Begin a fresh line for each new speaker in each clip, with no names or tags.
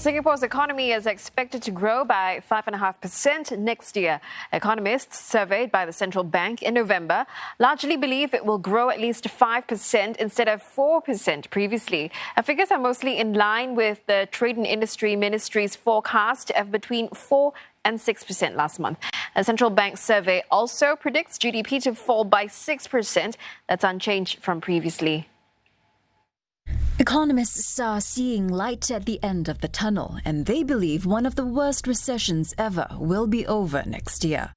Singapore's economy is expected to grow by 5.5% next year. Economists surveyed by the central bank in November largely believe it will grow at least 5% instead of 4% previously. Figures are mostly in line with the Trade and Industry Ministry's forecast of between 4% and 6% last month. A central bank survey also predicts GDP to fall by 6%. That's unchanged from previously.
Economists are seeing light at the end of the tunnel, and they believe one of the worst recessions ever will be over next year.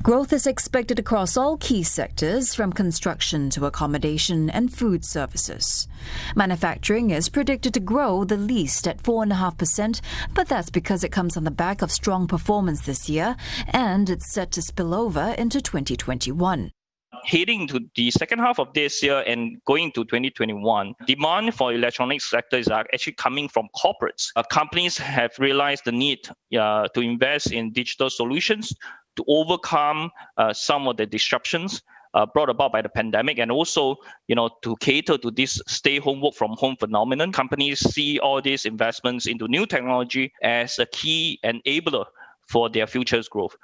Growth is expected across all key sectors, from construction to accommodation and food services. Manufacturing is predicted to grow the least at 4.5%, but that's because it comes on the back of strong performance this year, and it's set to spill over into 2021.
Heading to the second half of this year and going to 2021, demand for electronics sector is actually coming from corporates. Companies have realized the need to invest in digital solutions to overcome some of the disruptions brought about by the pandemic, and also, to cater to this stay-home, work-from-home phenomenon. Companies see all these investments into new technology as a key enabler for their future's growth.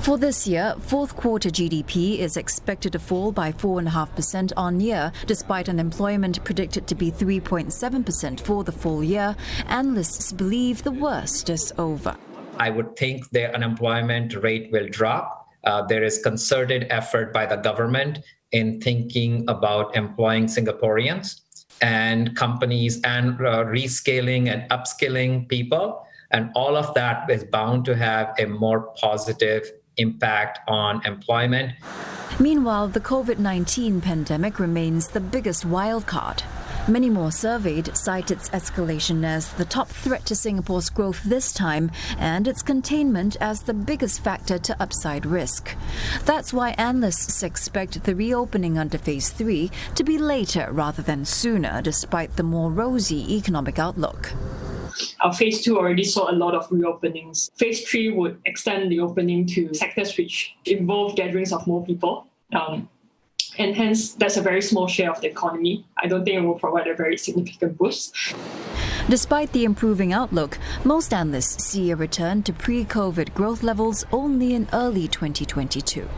For this year, fourth quarter GDP is expected to fall by 4.5% on year, despite unemployment predicted to be 3.7% for the full year. Analysts believe the worst is over.
I would think the unemployment rate will drop. There is concerted effort by the government in thinking about employing Singaporeans and companies and rescaling and upskilling people. And all of that is bound to have a more positive impact on employment.
Meanwhile, the COVID-19 pandemic remains the biggest wildcard. Many more surveyed cite its escalation as the top threat to Singapore's growth this time, and its containment as the biggest factor to upside risk. That's why analysts expect the reopening under Phase 3 to be later rather than sooner, despite the more rosy economic outlook.
Phase 2 already saw a lot of reopenings. Phase 3 would extend the opening to sectors which involve gatherings of more people. And hence, that's a very small share of the economy. I don't think it will provide a very significant boost.
Despite the improving outlook, most analysts see a return to pre-COVID growth levels only in early 2022.